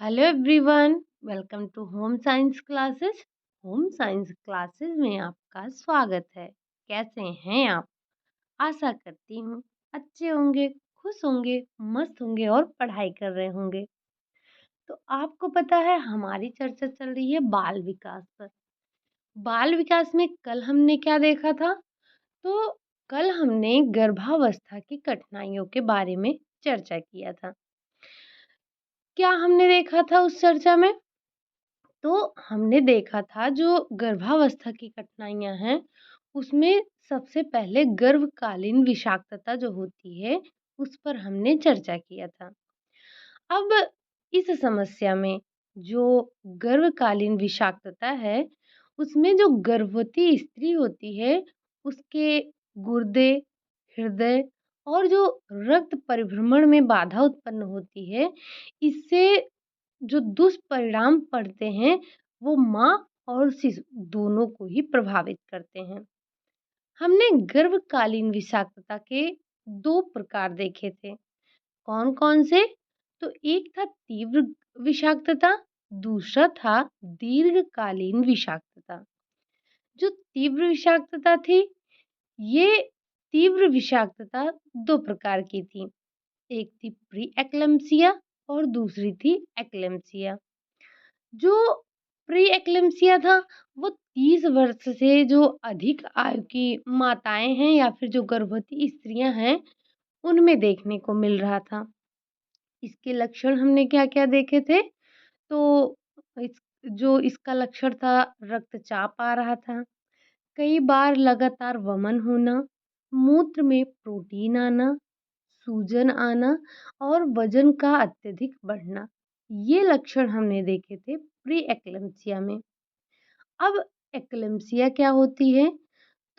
Hello everyone, welcome to home science classes. Home science classes में आपका स्वागत है। कैसे हैं आप? आशा करती हूँ अच्छे होंगे, खुश होंगे, मस्त होंगे और पढ़ाई कर रहे होंगे। तो आपको पता है हमारी चर्चा चल रही है बाल विकास पर। बाल विकास में कल हमने क्या देखा था? तो कल हमने गर्भावस्था की कठिनाइयों के बारे में चर्चा किया था। क्या हमने देखा था उस चर्चा में? तो हमने देखा था जो गर्भावस्था की कठिनाइयाँ हैं, उसमें सबसे पहले गर्भकालीन विषाक्तता जो होती है, उस पर हमने चर्चा किया था। अब इस समस्या में जो गर्भकालीन विषाक्तता है, उसमें जो गर्भवती स्त्री होती है, उसके गुर्दे, हृदय और जो रक्त परिभ्रमण में बाधा उत्पन्न होती है, इससे जो दुष्परिणाम पड़ते हैं वो माँ और शिशु दोनों को ही प्रभावित करते हैं। हमने गर्भकालीन विषाक्तता के 2 प्रकार देखे थे। कौन-कौन से? तो एक था तीव्र विषाक्तता, दूसरा था दीर्घकालीन विषाक्तता। जो तीव्र विषाक्तता थी, ये तीव्र विषाक्तता 2 प्रकार की थी। एक थी प्री एक्लेम्पसिया और दूसरी थी एक्लेम्पसिया। जो प्री एक्लेम्पसिया था वो 30 वर्ष से जो अधिक आयु की माताएं हैं या फिर जो गर्भवती स्त्रियां हैं उनमें देखने को मिल रहा था। इसके लक्षण हमने क्या-क्या देखे थे? तो इस जो इसका लक्षण था, रक्तचाप आ रहा था, कई बार लगातार वमन होना, मूत्र में प्रोटीन आना, सूजन आना और वजन का अत्यधिक बढ़ना। ये लक्षण हमने देखे थे प्री एक्लेम्पसिया में। अब एक्लेम्पसिया क्या होती है?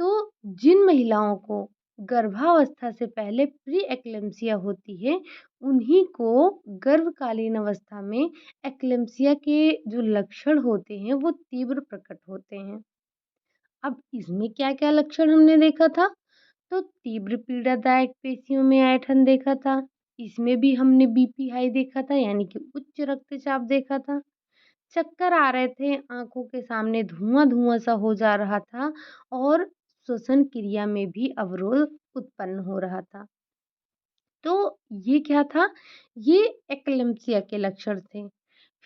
तो जिन महिलाओं को गर्भावस्था से पहले प्री एक्लेम्पसिया होती है, उन्हीं को गर्भकालीन अवस्था में एक्लेम्पसिया के जो लक्षण होते हैं, वो तीव्र प्रकट होते हैं। अब इसमें क्या-क्या लक्षण हमने देखा था? तो तीव्र पीड़ादायक पेशियों में ऐंठन देखा था। इसमें भी हमने बीपी हाई देखा था, यानी कि उच्च रक्तचाप देखा था। चक्कर आ रहे थे, आँखों के सामने धुआँ-धुआँ सा हो जा रहा था और श्वसन क्रिया में भी अवरोध उत्पन्न हो रहा था। तो ये क्या था? ये एक्लेम्पसिया के लक्षण थे।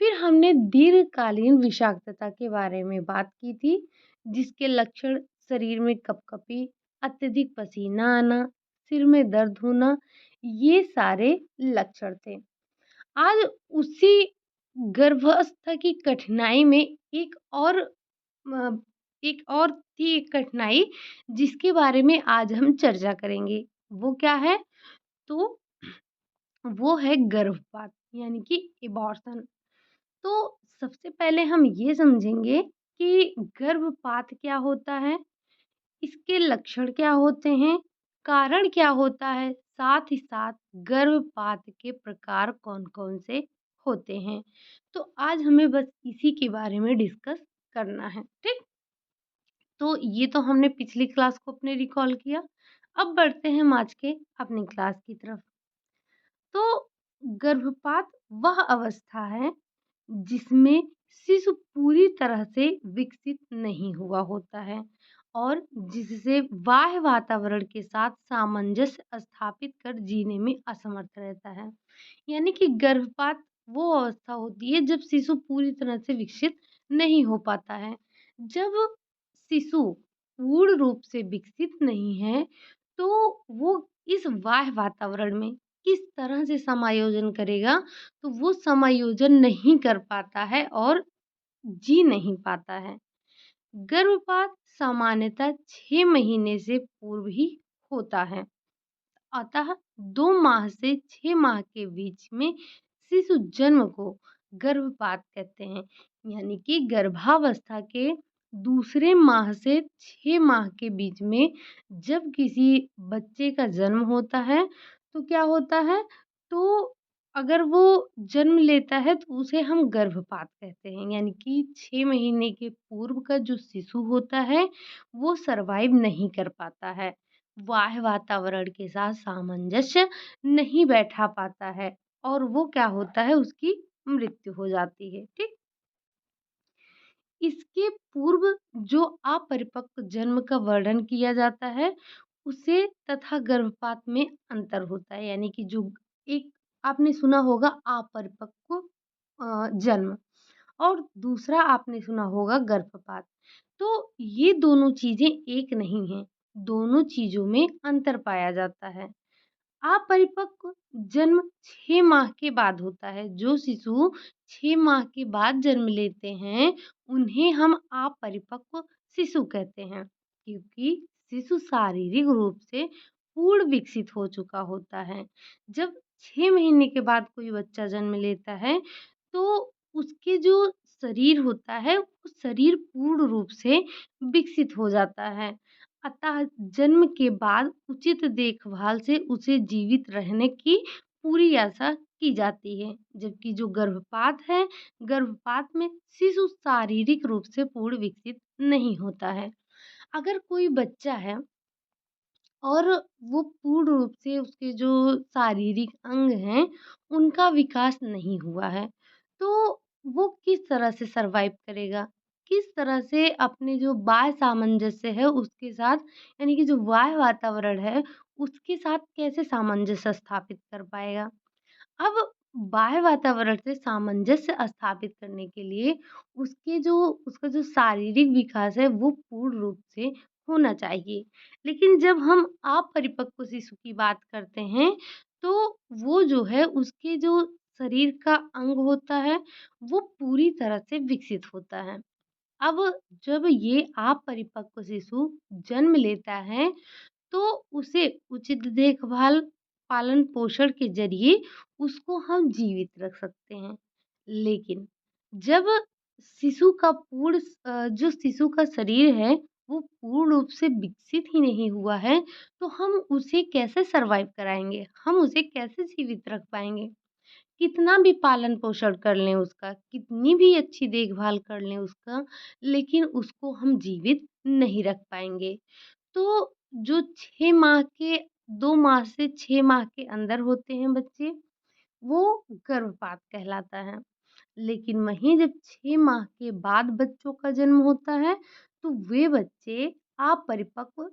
फिर हमने दीर्घकालीन विषाक्तता के बारे में बात की थी, जिसके लक्षण शरीर में कँपकँपी, अत्यधिक पसीना आना, सिर में दर्द होना, ये सारे लक्षण थे। आज उसी गर्भावस्था की कठिनाई में अ, एक और थी एक कठिनाई जिसके बारे में आज हम चर्चा करेंगे। वो क्या है? तो वो है गर्भपात यानी कि एबॉर्शन। तो सबसे पहले हम ये समझेंगे कि गर्भपात क्या होता है, इसके लक्षण क्या होते हैं, कारण क्या होता है, साथ ही साथ गर्भपात के प्रकार कौन-कौन से होते हैं। तो आज हमें बस इसी के बारे में डिस्कस करना है, ठीक? तो ये तो हमने पिछली क्लास को अपने रिकॉल किया। अब बढ़ते हैं हम आज के अपनी क्लास की तरफ। तो गर्भपात वह अवस्था है जिसमें शिशु पूरी तरह से विकसित नहीं हुआ होता है और जिससे बाह्य वातावरण के साथ सामंजस्य स्थापित कर जीने में असमर्थ रहता है। यानी कि गर्भपात वो अवस्था होती है जब शिशु पूरी तरह से विकसित नहीं हो पाता है। जब शिशु पूर्ण रूप से विकसित नहीं है, तो वो इस बाह्य वातावरण में किस तरह से समायोजन करेगा, तो वो समायोजन नहीं कर पाता है और जी नहीं पाता है। गर्भपात सामान्यतः 6 महीने से पूर्व ही होता है। अतः 2 माह से 6 माह के बीच में शिशु जन्म को गर्भपात कहते हैं। यानी कि गर्भावस्था के दूसरे माह से 6 माह के बीच में जब किसी बच्चे का जन्म होता है, तो क्या होता है? तो अगर वो जन्म लेता है तो उसे हम गर्भपात कहते हैं। यानी कि 6 महीने के पूर्व का जो शिशु होता है, वो सर्वाइव नहीं कर पाता है। बाह्य वातावरण के साथ सामंजस्य नहीं बैठा पाता है और वो क्या होता है उसकी मृत्यु हो जाती है। ठीक? इसके पूर्व जो अपरिपक्व जन्म का वर्णन किया जाता है, उसे तथा गर्भपात में अंतर होता है। यानी कि जो एक आपने सुना होगा अपरिपक्व जन्म और दूसरा आपने सुना होगा गर्भपात। तो ये दोनों चीज़ें एक नहीं हैं, दोनों चीज़ों में अंतर पाया जाता है। अपरिपक्व जन्म 6 माह के बाद होता है। जो शिशु 6 माह के बाद जन्म लेते हैं, उन्हें हम अपरिपक्व शिशु कहते हैं, क्योंकि शिशु शारीरिक रूप से पूर्ण विकसित हो चुका होता है। जब 6 महीने के बाद कोई बच्चा जन्म लेता है, तो उसके जो शरीर होता है, वो शरीर पूर्ण रूप से विकसित हो जाता है। अतः जन्म के बाद उचित देखभाल से उसे जीवित रहने की पूरी आशा की जाती है। जबकि जो गर्भपात है, गर्भपात में शिशु शारीरिक रूप से पूर्ण विकसित नहीं होता है। अगर कोई बच्चा है और वो पूर्ण रूप से उसके जो शारीरिक अंग हैं, उनका विकास नहीं हुआ है, तो वो किस तरह से सर्वाइव करेगा? किस तरह से अपने जो बाह्य सामंजस्य है उसके साथ यानी कि जो बाह्य वातावरण है, उसके साथ कैसे सामंजस्य स्थापित कर पाएगा? अब बाह्य वातावरण से सामंजस्य स्थापित करने के लिए उसका जो शारीरिक विकास है वो पूर्ण रूप से होना चाहिए। लेकिन जब हम अपरिपक्व शिशु की बात करते हैं, तो वो जो है उसके जो शरीर का अंग होता है, वो पूरी तरह से विकसित होता है। अब जब ये अपरिपक्व शिशु जन्म लेता है, तो उसे उचित देखभाल, पालन-पोषण के ज़रिए उसको हम जीवित रख सकते हैं। लेकिन जब जो शिशु का शरीर है, वो पूर्ण रूप से विकसित ही नहीं हुआ है, तो हम उसे कैसे सर्वाइव कराएँगे? हम उसे कैसे जीवित रख पाएँगे? कितना भी पालन-पोषण कर लें उसका, कितनी भी अच्छी देखभाल कर लें उसका, लेकिन उसको हम जीवित नहीं रख पाएँगे। तो जो 6 माह के 2 माह से 6 माह के अंदर होते हैं बच्चे, वो गर्भपात कहलाता है। लेकिन वहीं जब 6 माह के बाद बच्चों का जन्म होता है, तो वे बच्चे अपरिपक्व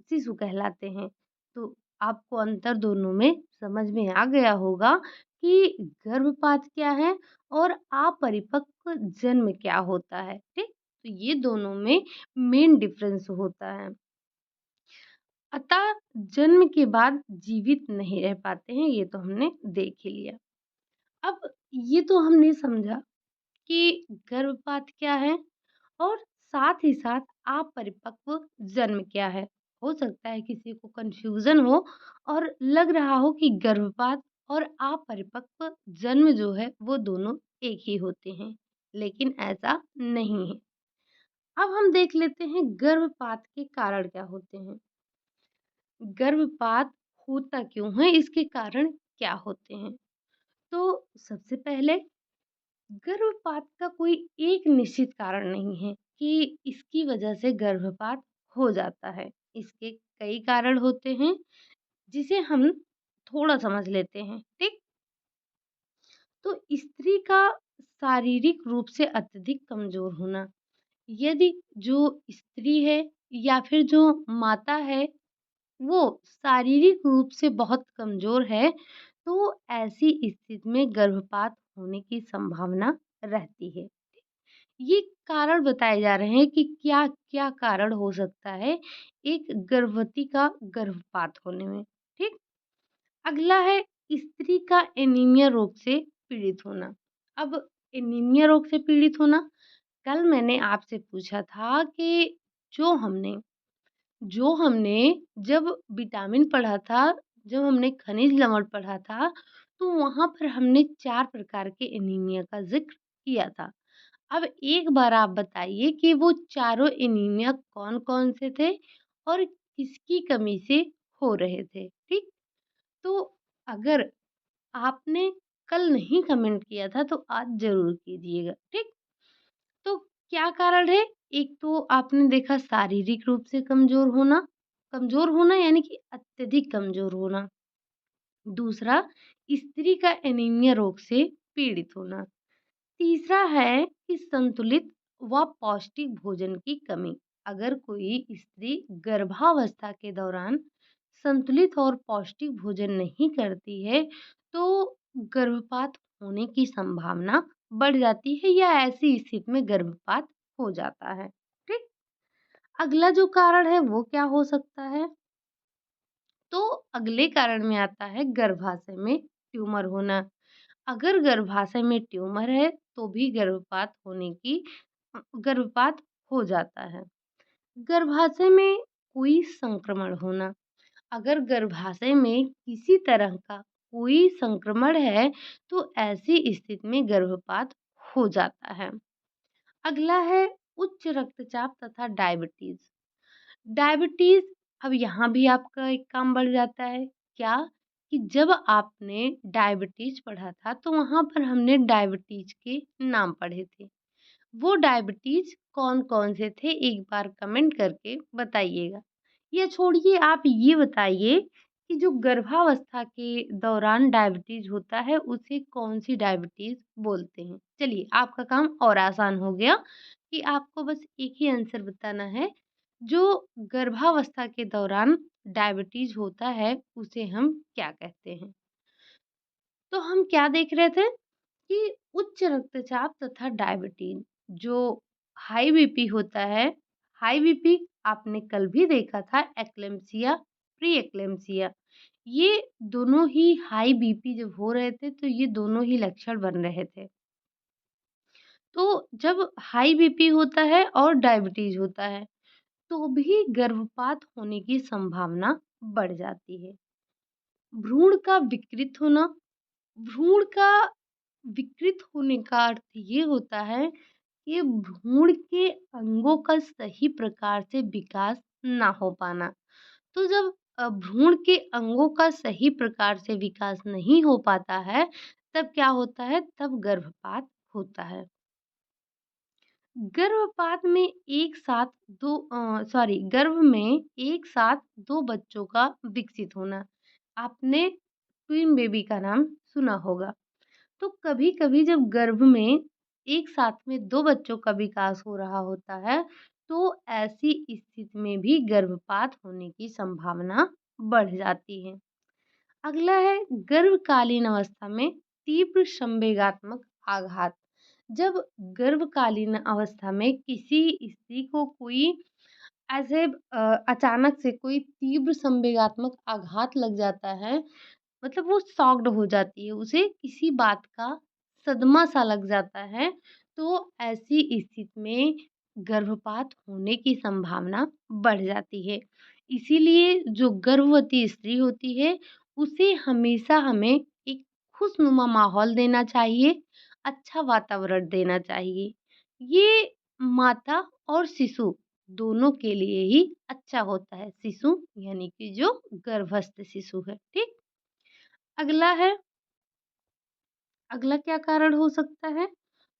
शिशु कहलाते हैं। तो आपको अंतर दोनों में समझ में आ गया होगा कि गर्भपात क्या है और अपरिपक्व जन्म क्या होता है, ठीक? तो ये दोनों में मेन डिफरेंस होता है। अतः जन्म के बाद जीवित नहीं रह पाते हैं, ये तो हमने देख ही लिया। अब ये तो हमने समझा कि गर्भपात क्या है और साथ ही साथ अपरिपक्व जन्म क्या है। हो सकता है किसी को कन्फ्यूज़न हो और लग रहा हो कि गर्भपात और अपरिपक्व जन्म जो है वो दोनों एक ही होते हैं, लेकिन ऐसा नहीं है। अब हम देख लेते हैं गर्भपात के कारण क्या होते हैं। गर्भपात होता क्यों है? इसके कारण क्या होते हैं? तो सबसे पहले गर्भपात का कोई एक निश्चित कारण नहीं है कि इसकी वजह से गर्भपात हो जाता है। इसके कई कारण होते हैं जिसे हम थोड़ा समझ लेते हैं, ठीक? तो स्त्री का शारीरिक रूप से अत्यधिक कमज़ोर होना, यदि जो स्त्री है या फिर जो माता है वो शारीरिक रूप से बहुत कमज़ोर है, तो ऐसी स्थिति में गर्भपात होने की संभावना रहती है। ये कारण बताए जा रहे हैं कि क्या-क्या कारण हो सकता है एक गर्भवती का गर्भपात होने में, ठीक? अगला है स्त्री का एनीमिया रोग से पीड़ित होना। अब एनीमिया रोग से पीड़ित होना, कल मैंने आपसे पूछा था कि जो हमने जो हमने जब विटामिन पढ़ा था, जब हमने खनिज लवण पढ़ा था, तो वहाँ पर हमने 4 प्रकार के एनीमिया का ज़िक्र किया था। अब एक बार आप बताइए कि वो चारों एनीमिया कौन-कौन से थे और किसकी कमी से हो रहे थे, ठीक? तो अगर आपने कल नहीं कमेंट किया था तो आज ज़रूर कीजिएगा, ठीक? तो क्या कारण है? एक तो आपने देखा शारीरिक रूप से कमज़ोर होना यानी कि अत्यधिक कमज़ोर होना। दूसरा, स्त्री का एनीमिया रोग से पीड़ित होना। तीसरा है कि संतुलित व पौष्टिक भोजन की कमी। अगर कोई स्त्री गर्भावस्था के दौरान संतुलित और पौष्टिक भोजन नहीं करती है, तो गर्भपात होने की संभावना बढ़ जाती है या ऐसी स्थिति में गर्भपात हो जाता है। ठीक। अगला जो कारण है वो क्या हो सकता है? तो अगले कारण में आता है गर्भाशय में ट्यूमर होना। अगर गर्भाशय में ट्यूमर है तो भी गर्भपात हो जाता है। गर्भाशय में कोई संक्रमण होना। अगर गर्भाशय में किसी तरह का कोई संक्रमण है तो ऐसी स्थिति में गर्भपात हो जाता है। अगला है उच्च रक्तचाप तथा डायबिटीज। डायबिटीज, अब यहाँ भी आपका एक काम बढ़ जाता है। क्या? कि जब आपने डायबिटीज पढ़ा था तो वहां पर हमने डायबिटीज के नाम पढ़े थे। वो डायबिटीज कौन कौन से थे, एक बार कमेंट करके बताइएगा। ये छोड़िए, आप ये बताइए कि जो गर्भावस्था के दौरान डायबिटीज होता है उसे कौन सी डायबिटीज बोलते हैं। चलिए, आपका काम और आसान हो गया कि आपको बस एक ही आंसर बताना है। जो गर्भावस्था के दौरान डायबिटीज होता है उसे हम क्या कहते हैं? तो हम क्या देख रहे थे कि उच्च रक्तचाप तथा डायबिटीज, जो हाई बीपी होता है। हाई बीपी आपने कल भी देखा था, एक्लेम्सिया, प्री एक्लेम्सिया। ये दोनों ही हाई बीपी जब हो रहे थे तो ये दोनों ही लक्षण बन रहे थे। तो जब हाई बीपी होता है और डायबिटीज होता है तो भी गर्भपात होने की संभावना बढ़ जाती है। भ्रूण का विकृत होना। भ्रूण का विकृत होने का अर्थ ये होता है कि भ्रूण के अंगों का सही प्रकार से विकास ना हो पाना। तो जब भ्रूण के अंगों का सही प्रकार से विकास नहीं हो पाता है, तब क्या होता है? तब गर्भपात होता है। गर्भपात में एक साथ गर्भ में एक साथ 2 बच्चों का विकसित होना। आपने ट्विन बेबी का नाम सुना होगा। तो कभी-कभी जब गर्भ में एक साथ में 2 बच्चों का विकास हो रहा होता है, तो ऐसी स्थिति में भी गर्भपात होने की संभावना बढ़ जाती है। अगला है गर्भकालीन अवस्था में तीव्र संवेगात्मक आघात। जब गर्भकालीन अवस्था में किसी स्त्री को कोई ऐसे अचानक से कोई तीव्र संवेगात्मक आघात लग जाता है, मतलब वो शॉक्ड हो जाती है, उसे किसी बात का सदमा सा लग जाता है, तो ऐसी स्थिति में गर्भपात होने की संभावना बढ़ जाती है। इसीलिए जो गर्भवती स्त्री होती है, उसे हमेशा हमें एक खुशनुमा माहौल देना चाहिए, अच्छा वातावरण देना चाहिए। ये माता और शिशु दोनों के लिए ही अच्छा होता है। शिशु यानी कि जो गर्भस्थ शिशु है, ठीक? अगला है, अगला क्या कारण हो सकता है?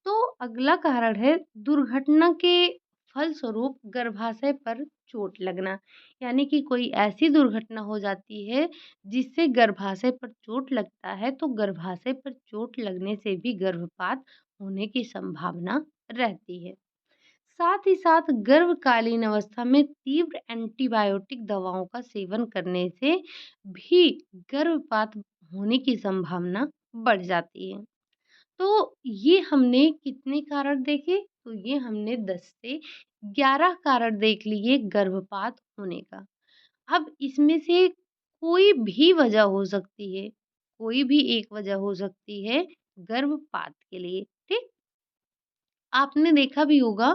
तो अगला कारण है दुर्घटना के फलस्वरूप गर्भाशय पर चोट लगना। यानी कि कोई ऐसी दुर्घटना हो जाती है जिससे गर्भाशय पर चोट लगता है, तो गर्भाशय पर चोट लगने से भी गर्भपात होने की संभावना रहती है। साथ ही साथ गर्भकालीन अवस्था में तीव्र एंटीबायोटिक दवाओं का सेवन करने से भी गर्भपात होने की संभावना बढ़ जाती है। तो ये हमने कितने कारण देखे? तो ये हमने 10 से 11 कारण देख लिए गर्भपात होने का। अब इसमें से कोई भी वजह हो सकती है, कोई भी एक वजह हो सकती है गर्भपात के लिए, ठीक? आपने देखा भी होगा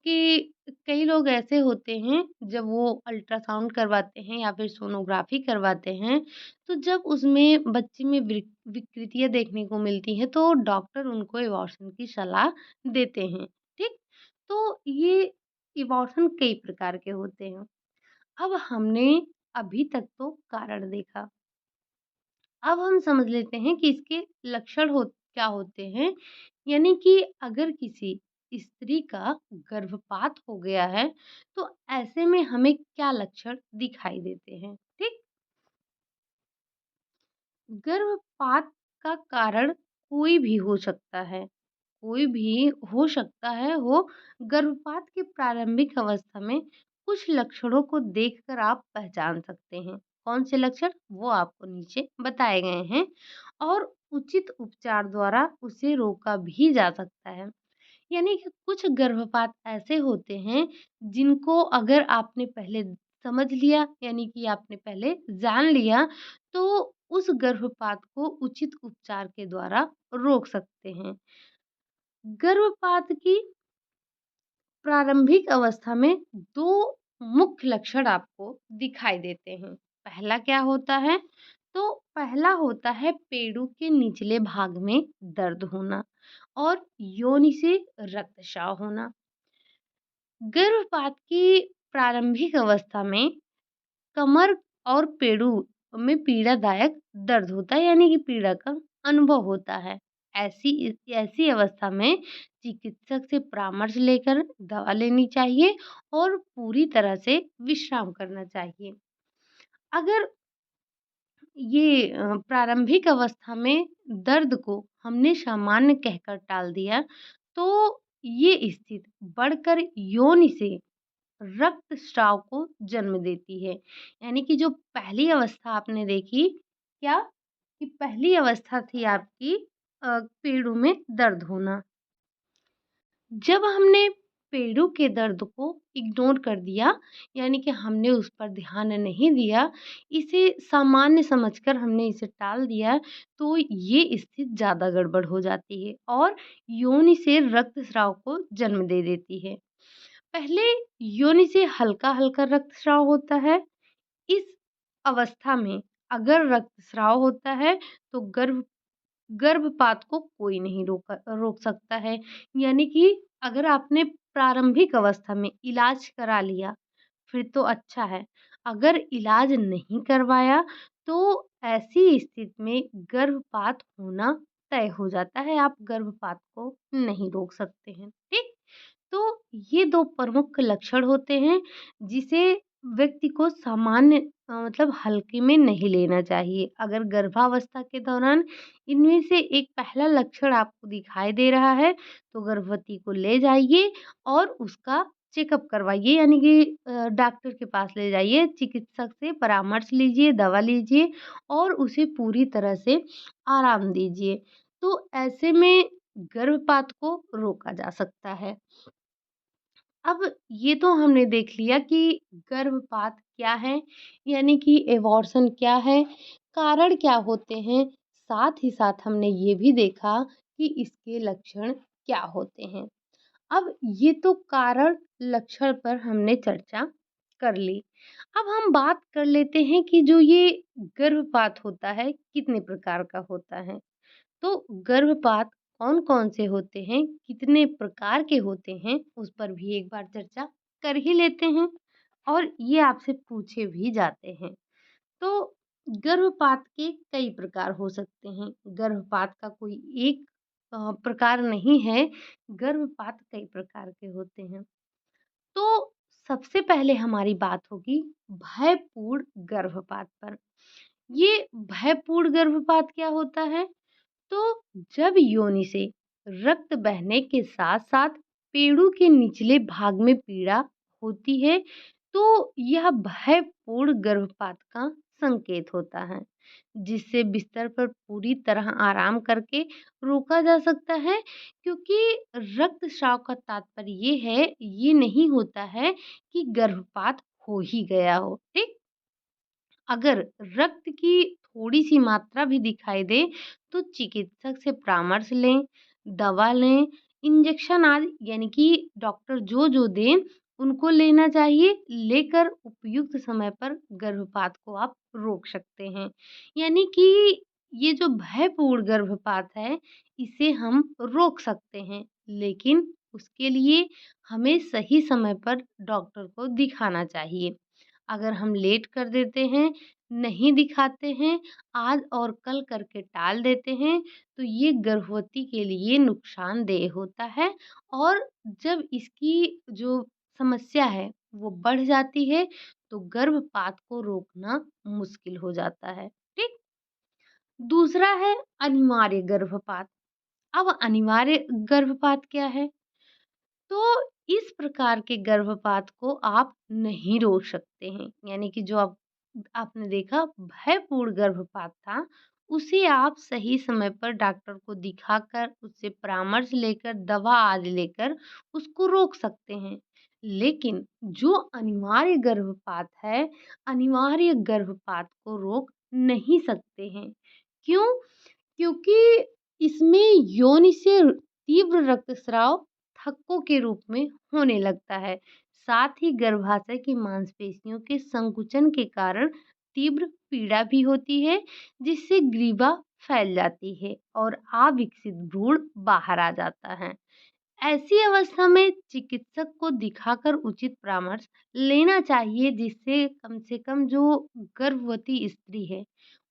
कि कई लोग ऐसे होते हैं, जब वो अल्ट्रासाउंड करवाते हैं या फिर सोनोग्राफी करवाते हैं, तो जब उसमें बच्चे में विकृतियाँ देखने को मिलती हैं, तो डॉक्टर उनको अबॉर्शन की सलाह देते हैं, ठीक? तो ये अबॉर्शन कई प्रकार के होते हैं। अब हमने अभी तक तो कारण देखा। अब हम समझ लेते हैं कि इसके लक्षण क्या होते हैं। यानी कि अगर किसी स्त्री का गर्भपात हो गया है तो ऐसे में हमें क्या लक्षण दिखाई देते हैं, ठीक? गर्भपात का कारण कोई भी हो सकता है, कोई भी हो सकता है हो गर्भपात की प्रारंभिक अवस्था में कुछ लक्षणों को देखकर आप पहचान सकते हैं। कौन से लक्षण? वो आपको नीचे बताए गए हैं और उचित उपचार द्वारा उसे रोका भी जा सकता है। यानी कि कुछ गर्भपात ऐसे होते हैं जिनको अगर आपने पहले समझ लिया, यानी कि आपने पहले जान लिया, तो उस गर्भपात को उचित उपचार के द्वारा रोक सकते हैं। गर्भपात की प्रारंभिक अवस्था में 2 मुख्य लक्षण आपको दिखाई देते हैं। पहला क्या होता है? तो पहला होता है पेड़ू के निचले भाग में दर्द होना और योनि से रक्तस्राव होना। गर्भपात की प्रारंभिक अवस्था में कमर और पेड़ू में पीड़ादायक दर्द होता है, यानी कि पीड़ा का अनुभव होता है। ऐसी अवस्था में चिकित्सक से परामर्श लेकर दवा लेनी चाहिए और पूरी तरह से विश्राम करना चाहिए। अगर ये प्रारंभिक अवस्था में दर्द को हमने सामान्य कहकर टाल दिया, तो ये स्थिति बढ़कर योनि से रक्तस्राव को जन्म देती है। यानी कि जो पहली अवस्था आपने देखी, क्या? कि पहली अवस्था थी आपकी पेड़ों में दर्द होना। जब हमने पेड़ों के दर्द को इग्नोर कर दिया, यानी कि हमने उस पर ध्यान नहीं दिया, इसे सामान्य समझकर हमने इसे टाल दिया, तो ये स्थिति ज़्यादा गड़बड़ हो जाती है और योनि से रक्तस्राव को जन्म दे देती है। पहले योनि से हल्का-हल्का रक्तस्राव होता है। इस अवस्था में अगर रक्तस्राव होता है तो गर्भपात को कोई नहीं रोक सकता है। यानी कि अगर आपने प्रारंभिक अवस्था में इलाज करा लिया, फिर तो अच्छा है। अगर इलाज नहीं करवाया, तो ऐसी स्थिति में गर्भपात होना तय हो जाता है। आप गर्भपात को नहीं रोक सकते हैं। ठीक? तो ये 2 प्रमुख लक्षण होते हैं, जिसे व्यक्ति को सामान्य मतलब हल्के में नहीं लेना चाहिए। अगर गर्भावस्था के दौरान इनमें से एक पहला लक्षण आपको दिखाई दे रहा है, तो गर्भवती को ले जाइए और उसका चेकअप करवाइए, यानी कि डॉक्टर के पास ले जाइए, चिकित्सक से परामर्श लीजिए, दवा लीजिए और उसे पूरी तरह से आराम दीजिए। तो ऐसे में गर्भपात को रोका जा सकता है। अब ये तो हमने देख लिया कि गर्भपात क्या है, यानी कि एबॉर्शन क्या है, कारण क्या होते हैं, साथ ही साथ हमने ये भी देखा कि इसके लक्षण क्या होते हैं। अब ये तो कारण लक्षण पर हमने चर्चा कर ली। अब हम बात कर लेते हैं कि जो ये गर्भपात होता है कितने प्रकार का होता है। तो गर्भपात कौन-कौन से होते हैं, कितने प्रकार के होते हैं, उस पर भी एक बार चर्चा कर ही लेते हैं और ये आपसे पूछे भी जाते हैं। तो गर्भपात के कई प्रकार हो सकते हैं। गर्भपात का कोई एक प्रकार नहीं है, गर्भपात कई प्रकार के होते हैं। तो सबसे पहले हमारी बात होगी भयपूर्ण गर्भपात पर। ये भयपूर्ण गर्भपात क्या होता है? तो जब योनि से रक्त बहने के साथ-साथ पेड़ू के निचले भाग में पीड़ा होती है, तो यह भयपूर्ण गर्भपात का संकेत होता है, जिससे बिस्तर पर पूरी तरह आराम करके रोका जा सकता है, क्योंकि रक्तस्राव का तात्पर्य ये नहीं होता है कि गर्भपात हो ही गया हो, ठीक? अगर रक्त की थोड़ी-सी मात्रा भी दिखाई दे, तो चिकित्सक से परामर्श लें, दवा लें, इंजेक्शन आदि, यानी कि डॉक्टर जो-जो दें, उनको लेना चाहिए। लेकर उपयुक्त समय पर गर्भपात को आप रोक सकते हैं। यानी कि ये जो भयपूर्ण गर्भपात है, इसे हम रोक सकते हैं, लेकिन उसके लिए हमें सही समय पर डॉक्टर को दिखाना चाहिए। अगर हम लेट कर देते हैं, नहीं दिखाते हैं, आज और कल करके टाल देते हैं, तो ये गर्भवती के लिए नुकसानदेह होता है और जब इसकी जो समस्या है, वो बढ़ जाती है, तो गर्भपात को रोकना मुश्किल हो जाता है। ठीक? दूसरा है अनिवार्य गर्भपात। अब अनिवार्य गर्भपात क्या है? तो इस प्रकार के गर्भपात को आप नहीं रोक सकते हैं। यानी कि जो आपने देखा भयपूर्ण गर्भपात था, उसे आप सही समय पर डॉक्टर को दिखाकर, उससे परामर्श लेकर, दवा आदि लेकर उसको रोक सकते हैं। लेकिन जो अनिवार्य गर्भपात है, अनिवार्य गर्भपात को रोक नहीं सकते हैं। क्यों? क्योंकि इसमें योनि से तीव्र रक्तस्राव थक्कों के रूप में होने लगता है। साथ ही गर्भाशय की मांसपेशियों के संकुचन के कारण तीव्र पीड़ा भी होती है, जिससे ग्रीवा फैल जाती है और अविकसित भ्रूण बाहर आ जाता है। ऐसी अवस्था में चिकित्सक को दिखाकर उचित परामर्श लेना चाहिए, जिससे कम से कम जो गर्भवती स्त्री है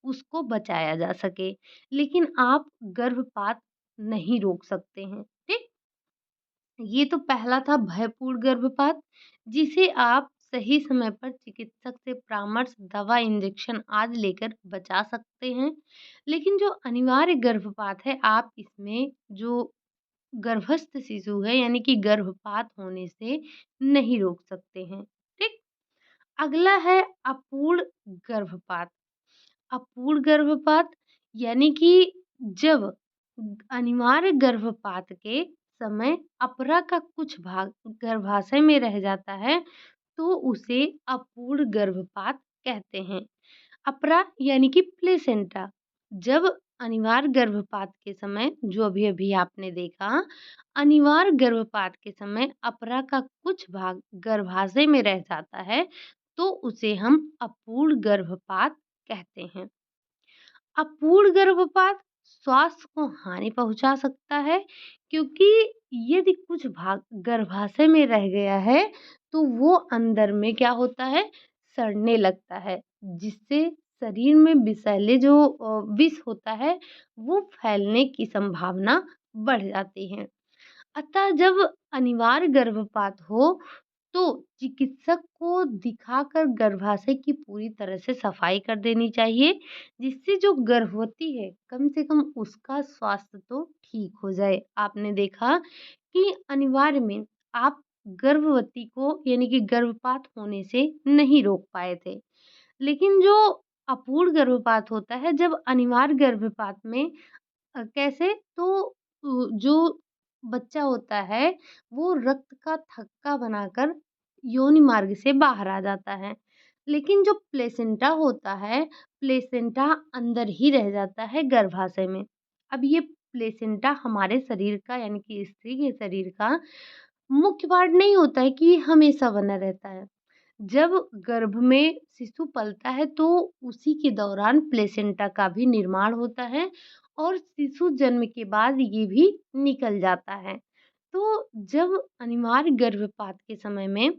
उसको बचाया जा सके। लेकिन आप गर्भपात नहीं रोक सकते हैं। ठीक? ये तो पहला था भयपूर्ण गर्भपात, जिसे आप सही समय पर चिकित्सक से परामर्श, दवा, इंजेक्शन आदि लेकर बचा सकते हैं। लेकिन जो अनिवार्य गर्भपात है, आप इसमें जो गर्भस्थ शिशु है यानी कि गर्भपात होने से नहीं रोक सकते हैं। ठीक? अगला है अपूर्ण गर्भपात। अपूर्ण गर्भपात यानी कि जब अनिवार्य गर्भपात के समय अपरा का कुछ भाग गर्भाशय में रह जाता है, तो उसे अपूर्ण गर्भपात कहते हैं। अपरा यानी कि प्लेसेंटा। जब अनिवार्य गर्भपात के समय, जो अभी-अभी आपने देखा, अनिवार्य गर्भपात के समय अपरा का कुछ भाग गर्भाशय में रह जाता है, तो उसे हम अपूर्ण गर्भपात कहते हैं। अपूर्ण गर्भपात स्वास्थ्य को हानि पहुंचा सकता है, क्योंकि यदि कुछ भाग गर्भाशय में रह गया है तो वो अंदर में क्या होता है, सड़ने लगता है, जिससे शरीर में विषैले जो विष होता है वो फैलने की संभावना बढ़ जाती है। अतः जब अनिवार्य गर्भपात हो तो चिकित्सक को दिखाकर गर्भाशय की पूरी तरह से सफाई कर देनी चाहिए, जिससे जो गर्भवती है कम से कम उसका स्वास्थ्य तो ठीक हो जाए। आपने देखा कि अनिवार्य में आप गर्भवती को यानी कि गर्भपात होने से नहीं रोक पाए थे। लेकिन जो अपूर्ण गर्भपात होता है, जब अनिवार्य गर्भपात में कैसे तो जो बच्चा होता है वो रक्त का थक्का बनाकर योनि मार्ग से बाहर आ जाता है। लेकिन जो प्लेसेंटा होता है, प्लेसेंटा अंदर ही रह जाता है गर्भाशय में। अब ये प्लेसेंटा हमारे शरीर का यानी कि स्त्री के शरीर का मुख्य पार्ट नहीं होता है कि ये हमेशा बना रहता है। जब गर्भ में शिशु पलता है तो उसी के दौरान प्लेसेंटा का भी निर्माण होता है और शिशु जन्म के बाद ये भी निकल जाता है। तो जब अनिवार्य गर्भपात के समय में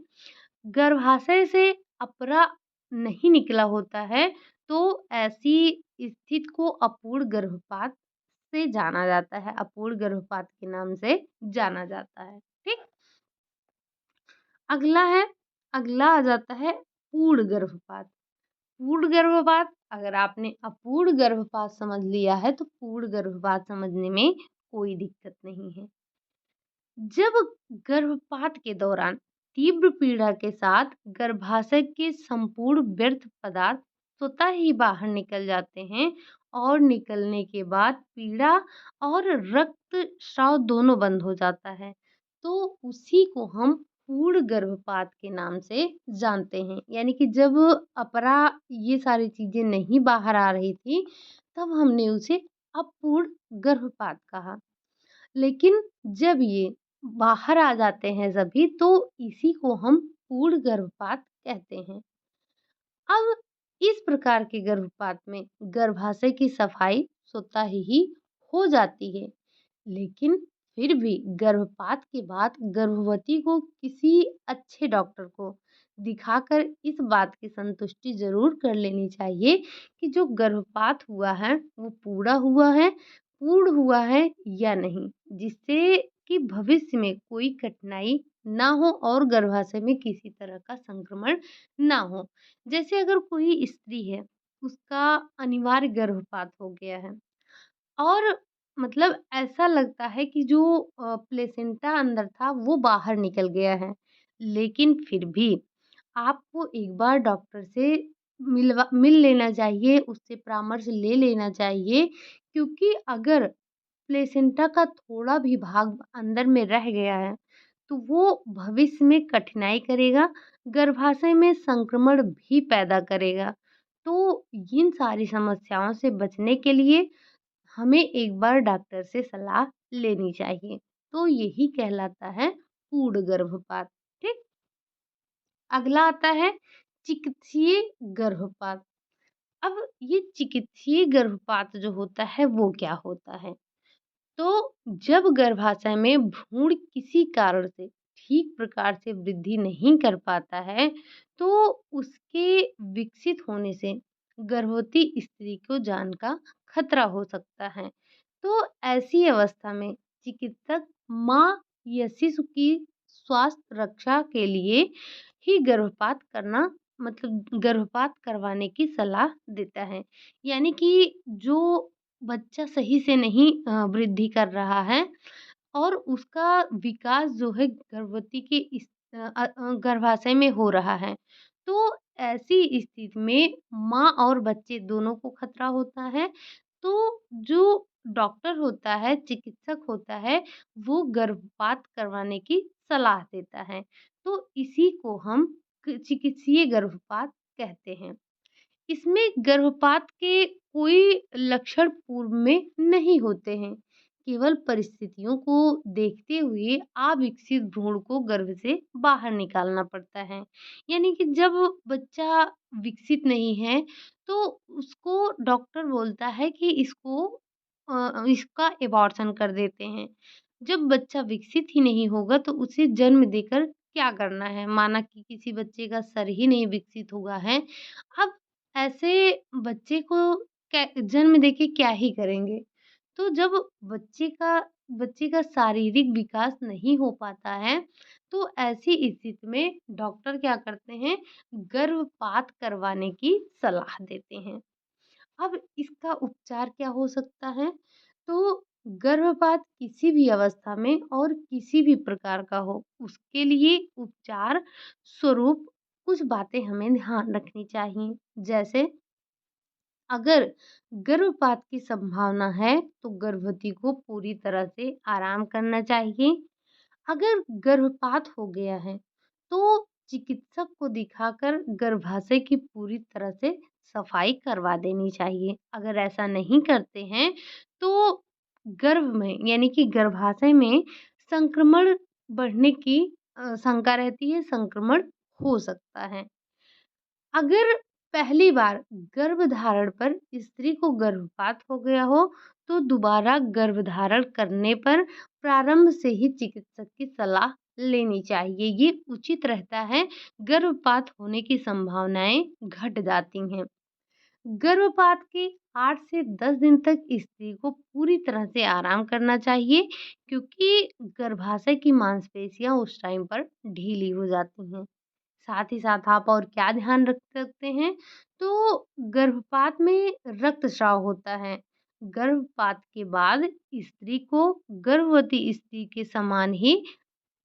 गर्भाशय से अपरा नहीं निकला होता है, तो ऐसी स्थिति को अपूर्ण गर्भपात से जाना जाता है, अपूर्ण गर्भपात के नाम से जाना जाता है। ठीक? अगला है अगला आ जाता है पूर्ण गर्भपात। पूर्ण गर्भपात, अगर आपने अपूर्ण गर्भपात समझ लिया है तो पूर्ण गर्भपात समझने में कोई दिक्कत नहीं है। जब गर्भपात के दौरान तीव्र पीड़ा के साथ गर्भाशय के संपूर्ण व्यर्थ पदार्थ स्वतः ही बाहर निकल जाते हैं और निकलने के बाद पीड़ा और रक्त स्राव दोनों बंद हो जाता है, तो उसी को हम पूर्ण गर्भपात के नाम से जानते हैं। यानी कि जब अपरा ये सारी चीजें नहीं बाहर आ रही थी, तब हमने उसे अपूर्ण गर्भपात कहा। लेकिन जब ये बाहर आ जाते हैं सभी, तो इसी को हम पूर्ण गर्भपात कहते हैं। अब इस प्रकार के गर्भपात में गर्भाशय की सफाई स्वतः ही हो जाती है। लेकिन फिर भी गर्भपात के बाद गर्भवती को किसी अच्छे डॉक्टर को दिखाकर इस बात की संतुष्टि ज़रूर कर लेनी चाहिए कि जो गर्भपात हुआ है वो पूर्ण हुआ है या नहीं, जिससे कि भविष्य में कोई कठिनाई ना हो और गर्भाशय में किसी तरह का संक्रमण ना हो। जैसे अगर कोई स्त्री है, उसका अनिवार्य गर्भपात हो गया है और मतलब ऐसा लगता है कि जो प्लेसेंटा अंदर था वो बाहर निकल गया है। लेकिन फिर भी आपको एक बार डॉक्टर से मिल लेना चाहिए, उससे परामर्श ले लेना चाहिए, क्योंकि अगर प्लेसेंटा का थोड़ा भी भाग अंदर में रह गया है, तो वो भविष्य में कठिनाई करेगा, गर्भाशय में संक्रमण भी पैदा करेगा। तो इन सारी समस्याओं से बचने के लिए हमें एक बार डॉक्टर से सलाह लेनी चाहिए। तो यही कहलाता है पूर्ण गर्भपात। ठीक? अगला आता है चिकित्सीय गर्भपात। अब ये चिकित्सीय गर्भपात जो होता है वो क्या होता है? तो जब गर्भाशय में भ्रूण किसी कारण से ठीक प्रकार से वृद्धि नहीं कर पाता है, तो उसके विकसित होने से गर्भवती स्त्री को जान का खतरा हो सकता है। तो ऐसी अवस्था में चिकित्सक माँ या शिशु की स्वास्थ्य रक्षा के लिए ही गर्भपात करना मतलब गर्भपात करवाने की सलाह देता है। यानी कि जो बच्चा सही से नहीं वृद्धि कर रहा है और उसका विकास जो है गर्भवती के गर्भाशय में हो रहा है। तो ऐसी स्थिति में माँ और बच्चे दोनों को खतरा होता है। तो जो डॉक्टर होता है, चिकित्सक होता है, वो गर्भपात करवाने की सलाह देता है। तो इसी को हम चिकित्सीय गर्भपात कहते हैं। इसमें गर्भपात के कोई लक्षण पूर्व में नहीं होते हैं। केवल परिस्थितियों को देखते हुए अविकसित भ्रूण को गर्भ से बाहर निकालना पड़ता है। यानी कि जब बच्चा विकसित नहीं है, तो उसको डॉक्टर बोलता है कि इसका एबॉर्शन कर देते हैं। जब बच्चा विकसित ही नहीं होगा, तो उसे जन्म देकर क्या करना है? माना कि किसी बच्चे का सर ही नहीं विकसित हुआ है, अब ऐसे बच्चे को कै जन्म देके क्या ही करेंगे? तो जब बच्चे का बच्चे का शारीरिक विकास नहीं हो पाता है, तो ऐसी स्थिति में डॉक्टर क्या करते हैं, गर्भपात करवाने की सलाह देते हैं। अब इसका उपचार क्या हो सकता है? तो गर्भपात किसी भी अवस्था में और किसी भी प्रकार का हो, उसके लिए उपचार स्वरूप कुछ बातें हमें ध्यान रखनी चाहिए। जैसे अगर गर्भपात की संभावना है, तो गर्भवती को पूरी तरह से आराम करना चाहिए। अगर गर्भपात हो गया है, तो चिकित्सक को दिखाकर गर्भाशय की पूरी तरह से सफाई करवा देनी चाहिए। अगर ऐसा नहीं करते हैं, तो गर्भ में यानी कि गर्भाशय में संक्रमण बढ़ने की शंका रहती है, संक्रमण हो सकता है। अगर पहली बार गर्भधारण पर स्त्री को गर्भपात हो गया हो, तो दोबारा गर्भधारण करने पर प्रारंभ से ही चिकित्सक की सलाह लेनी चाहिए। ये उचित रहता है, गर्भपात होने की संभावनाएं घट जाती हैं। गर्भपात के 8 से 10 दिन तक स्त्री को पूरी तरह से आराम करना चाहिए, क्योंकि गर्भाशय की मांसपेशियां उस टाइम पर ढीली हो जाती हैं। साथ ही साथ आप और क्या ध्यान रख सकते हैं, तो गर्भपात में रक्तस्राव होता है। गर्भपात के बाद स्त्री को गर्भवती स्त्री के समान ही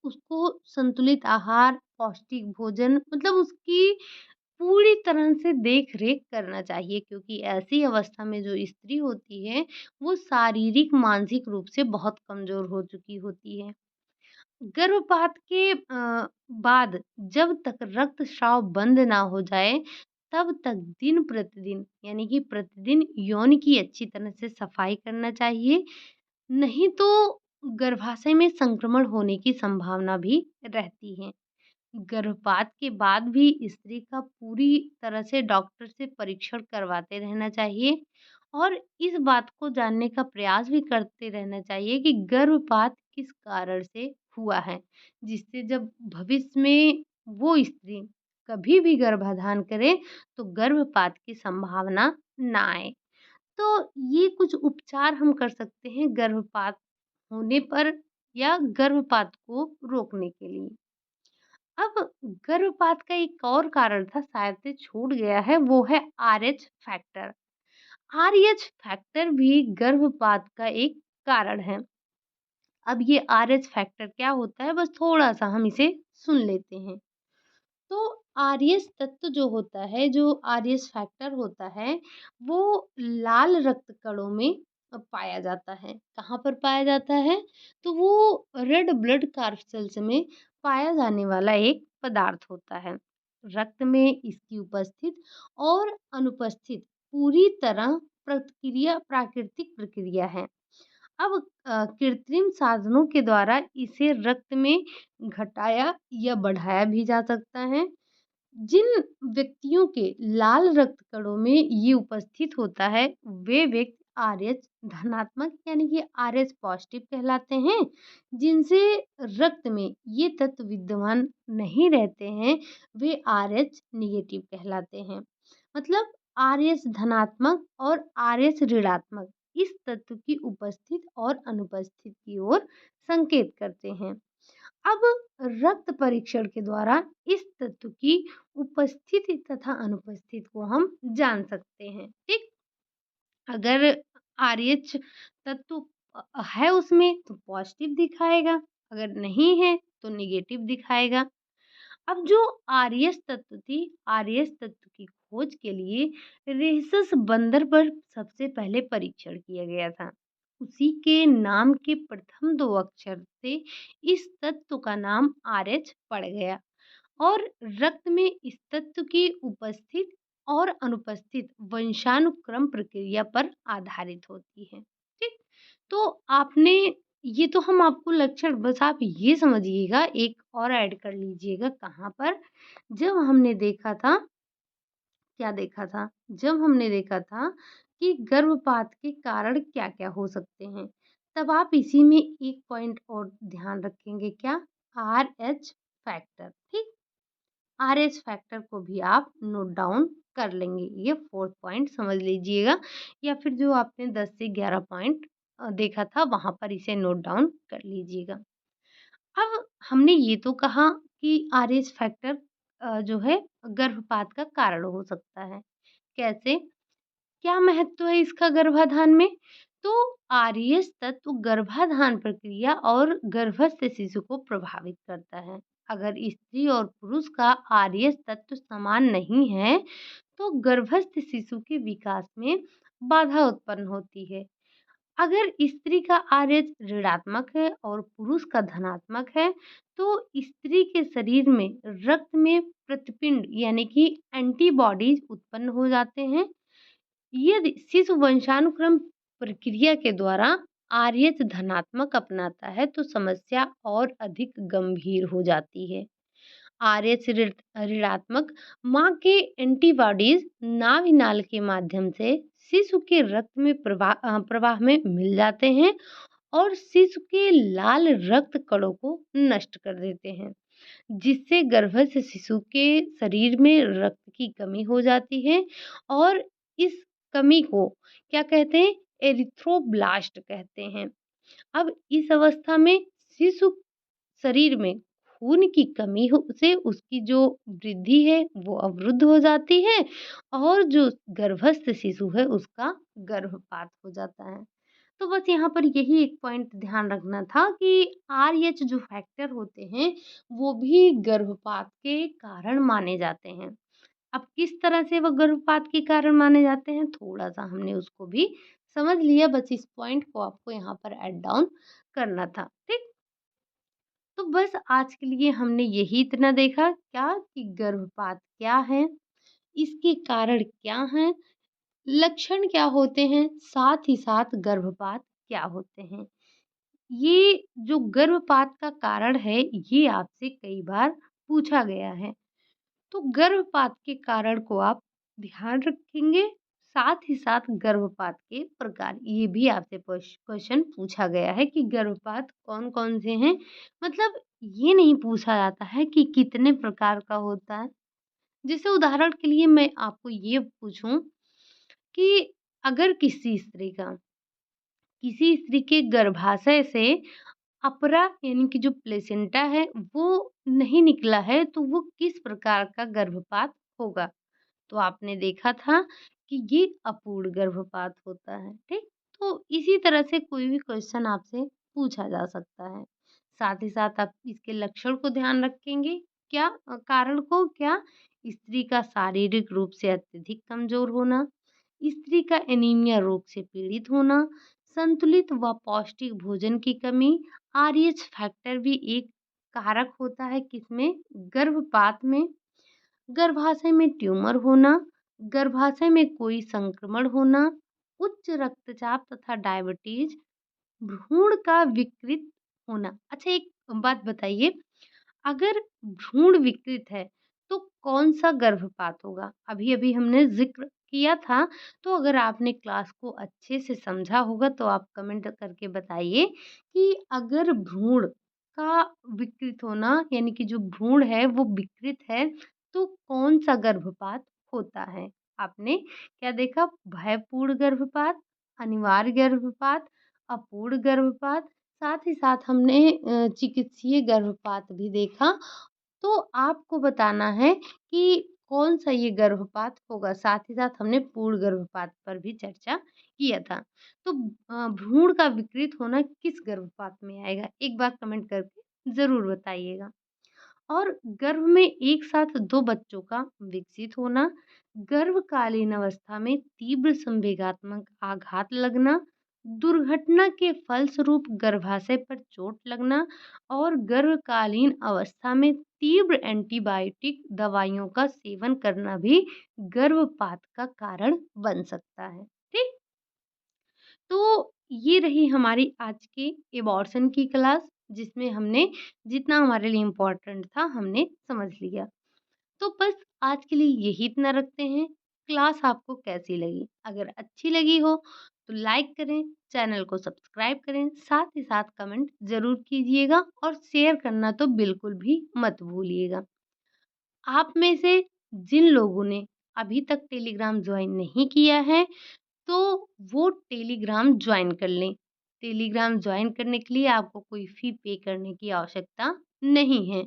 उसको संतुलित आहार, पौष्टिक भोजन मतलब उसकी पूरी तरह से देख-रेख करना चाहिए, क्योंकि ऐसी अवस्था में जो स्त्री होती है, वो शारीरिक, मानसिक रूप से बहुत कमज़ोर हो चुकी होती है। गर्भपात के बाद जब तक रक्तस्राव बंद ना हो जाए, तब तक दिन प्रतिदिन यानी कि प्रतिदिन यौन की अच्छी तरह से सफाई करना चाहिए। नहीं तो गर्भाशय में संक्रमण होने की संभावना भी रहती है। गर्भपात के बाद भी स्त्री का पूरी तरह से डॉक्टर से परीक्षण करवाते रहना चाहिए और इस बात को जानने का प्रयास भी करते रहना चाहिए कि गर्भपात किस कारण से हुआ है, जिससे जब भविष्य में वो स्त्री कभी भी गर्भाधान करे, तो गर्भपात की संभावना ना आए। तो ये कुछ उपचार हम कर सकते हैं गर्भपात होने पर या गर्भपात को रोकने के लिए। अब गर्भपात का एक और कारण था, शायद से छूट गया है, वो है आरएच फैक्टर। आरएच फैक्टर भी गर्भपात का एक कारण है। अब ये RH फैक्टर क्या होता है, बस थोड़ा-सा हम इसे सुन लेते हैं। तो आरएस तत्व जो होता है, जो आरएस फैक्टर होता है, वो लाल रक्त कणों में पाया जाता है। कहाँ पर पाया जाता है? तो वो रेड ब्लड कार्सेल्स में पाया जाने वाला एक पदार्थ होता है। रक्त में इसकी उपस्थित और अनुपस्थित पूरी तरह प्राकृतिक प्रक्रिया है। अब कृत्रिम साधनों के द्वारा इसे रक्त में घटाया या बढ़ाया भी जा सकता है। जिन व्यक्तियों के लाल रक्त कणों में ये उपस्थित होता है, वे व्यक्ति आरएच धनात्मक यानी कि आरएच पॉजिटिव कहलाते हैं। जिनसे रक्त में ये तत्व विद्यमान नहीं रहते हैं, वे आरएच निगेटिव कहलाते हैं। मतलब आरएच धनात्मक और आरएच ऋणात्मक इस तत्व की उपस्थित और अनुपस्थित की ओर संकेत करते हैं। अब रक्त परीक्षण के द्वारा इस तत्व की उपस्थिति तथा अनुपस्थिति को हम जान सकते हैं। ठीक, अगर आरएच तत्व है उसमें तो पॉजिटिव दिखाएगा, अगर नहीं है तो निगेटिव दिखाएगा। अब जो आरएस तत्व थी, आरएस तत्व की खोज के लिए रेसस बंदर पर सबसे पहले परीक्षण किया गया था। उसी के नाम के प्रथम दो अक्षर से इस तत्व का नाम आरएच पड़ गया और रक्त में इस तत्व की उपस्थित और अनुपस्थित वंशानुक्रम प्रक्रिया पर आधारित होती है। ठीक, तो आपने ये तो हम आपको लक्षण बस आप ये समझिएगा, एक और ऐड कर लीजिएगा कहाँ पर, जब हमने देखा था, क्या देखा था? जब हमने देखा था कि गर्भपात के कारण क्या-क्या हो सकते हैं, तब आप इसी में एक पॉइंट और ध्यान रखेंगे क्या? आरएच फैक्टर, ठीक? आरएच फैक्टर को भी आप नोट डाउन कर लेंगे। ये 4th पॉइंट समझ लीजिएगा या फिर जो आपने 10 से 11 पॉइंट देखा था वहाँ पर इसे नोट डाउन कर लीजिएगा। अब हमने ये तो कहा कि आरएच फैक्टर जो है गर्भपात का कारण हो सकता है। कैसे? क्या महत्व है इसका गर्भाधान में? तो आरएस तत्व गर्भाधान प्रक्रिया और गर्भस्थ शिशु को प्रभावित करता है। अगर स्त्री और पुरुष का आरएस तत्व समान नहीं है, तो गर्भस्थ शिशु के विकास में बाधा उत्पन्न होती है। अगर स्त्री का आरएच ऋणात्मक है और पुरुष का धनात्मक है, तो स्त्री के शरीर में रक्त में प्रतिपिंड यानी कि एंटीबॉडीज उत्पन्न हो जाते हैं। यदि शिशु वंशानुक्रम प्रक्रिया के द्वारा आरएच धनात्मक अपनाता है, तो समस्या और अधिक गंभीर हो जाती है। आरएच ऋणात्मक मां के एंटीबॉडीज नाभिनाल के माध्यम से शिशु के रक्त में प्रवाह में मिल जाते हैं और शिशु के लाल रक्त कणों को नष्ट कर देते हैं, जिससे गर्भस्थ शिशु के शरीर में रक्त की कमी हो जाती है और इस कमी को क्या कहते हैं? एरिथ्रोब्लास्ट कहते हैं। अब इस अवस्था में शिशु शरीर में खून की कमी हो से उसकी जो वृद्धि है वो अवरुद्ध हो जाती है और जो गर्भस्थ शिशु है उसका गर्भपात हो जाता है। तो बस यहाँ पर यही एक पॉइंट ध्यान रखना था कि आरएच जो फैक्टर होते हैं वो भी गर्भपात के कारण माने जाते हैं। अब किस तरह से वो गर्भपात के कारण माने जाते हैं, थोड़ा-सा हमने उसको भी समझ लिया, बस इस पॉइंट को आपको यहाँ पर ऐड डाउन करना था, ठीक? तो बस आज के लिए हमने यही इतना देखा क्या कि गर्भपात क्या है, इसके कारण क्या हैं, लक्षण क्या होते हैं, साथ ही साथ गर्भपात क्या होते हैं। ये जो गर्भपात का कारण है, ये आपसे कई बार पूछा गया है। तो गर्भपात के कारण को आप ध्यान रखेंगे, साथ ही साथ गर्भपात के प्रकार ये भी आपसे क्वेश्चन पूछा गया है कि गर्भपात कौन-कौन से हैं। मतलब ये नहीं पूछा जाता है कि कितने प्रकार का होता है। जैसे उदाहरण के लिए मैं आपको ये पूछूं कि अगर किसी स्त्री के गर्भाशय से अपरा यानी कि जो प्लेसेंटा है वो नहीं निकला है, तो वो किस प्रकार का गर्भपात होगा? तो आपने देखा था कि ये अपूर्ण गर्भपात होता है, ठीक? तो इसी तरह से कोई भी क्वेश्चन आपसे पूछा जा सकता है। साथ ही साथ आप इसके लक्षण को ध्यान रखेंगे। क्या कारण को क्या? स्त्री का शारीरिक रूप से अत्यधिक कमज़ोर होना, स्त्री का एनीमिया रोग से पीड़ित होना, संतुलित व पौष्टिक भोजन की कमी, आरएच फैक्टर भी एक कारक होता है किसमें? गर्भपात में, गर्भाशय में ट्यूमर होना, गर्भाशय में कोई संक्रमण होना, उच्च रक्तचाप तथा डायबिटीज, भ्रूण का विकृत होना। अच्छा एक बात बताइए, अगर भ्रूण विकृत है तो कौन-सा गर्भपात होगा? अभी-अभी हमने ज़िक्र किया था, तो अगर आपने क्लास को अच्छे से समझा होगा तो आप कमेंट करके बताइए कि अगर भ्रूण का विकृत होना यानी कि जो भ्रूण है वो विकृत है, तो कौन-सा गर्भपात होता है? आपने क्या देखा? भयपूर्ण गर्भपात, अनिवार्य गर्भपात, अपूर्ण गर्भपात, साथ ही साथ हमने चिकित्सीय गर्भपात भी देखा। तो आपको बताना है कि कौन-सा ये गर्भपात होगा। साथ ही साथ हमने पूर्ण गर्भपात पर भी चर्चा किया था। तो भ्रूण का विकृत होना किस गर्भपात में आएगा? एक बार कमेंट करके ज़रूर बताइएगा। और गर्भ में एक साथ 2 बच्चों का विकसित होना, गर्भकालीन अवस्था में तीव्र संवेगात्मक आघात लगना, दुर्घटना के फलस्वरूप गर्भाशय पर चोट लगना और गर्भकालीन अवस्था में तीव्र एंटीबायोटिक दवाइयों का सेवन करना भी गर्भपात का कारण बन सकता है। ठीक? तो ये रही हमारी आज की एबॉर्शन की क्लास, जिसमें हमने जितना हमारे लिए इम्पोर्टेंट था हमने समझ लिया। तो बस आज के लिए यही इतना रखते हैं। क्लास आपको कैसी लगी? अगर अच्छी लगी हो तो लाइक करें, चैनल को सब्सक्राइब करें, साथ ही साथ कमेंट ज़रूर कीजिएगा और शेयर करना तो बिल्कुल भी मत भूलिएगा। आप में से जिन लोगों ने अभी तक टेलीग्राम जॉइन नहीं किया है तो वो टेलीग्राम जॉइन कर लें। टेलीग्राम जॉइन करने के लिए आपको कोई फ़ी पे करने की आवश्यकता नहीं है।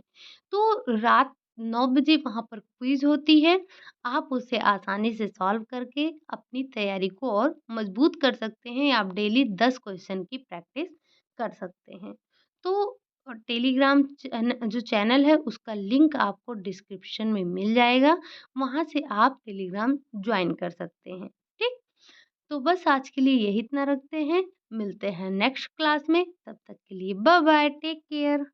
तो रात 9 बजे वहाँ पर क्विज़ होती है। आप उसे आसानी से सॉल्व करके अपनी तैयारी को और मज़बूत कर सकते हैं। आप डेली 10 क्वेश्चन की प्रैक्टिस कर सकते हैं। तो टेलीग्राम जो चैनल है उसका लिंक आपको डिस्क्रिप्शन में मिल जाएगा। वहाँ से आप टेलीग्राम जॉइन कर सकते हैं। ठीक? तो बस आज के लिए यही इतना रखते हैं। मिलते हैं नेक्स्ट क्लास में। तब तक के लिए बाय बाय, टेक केयर।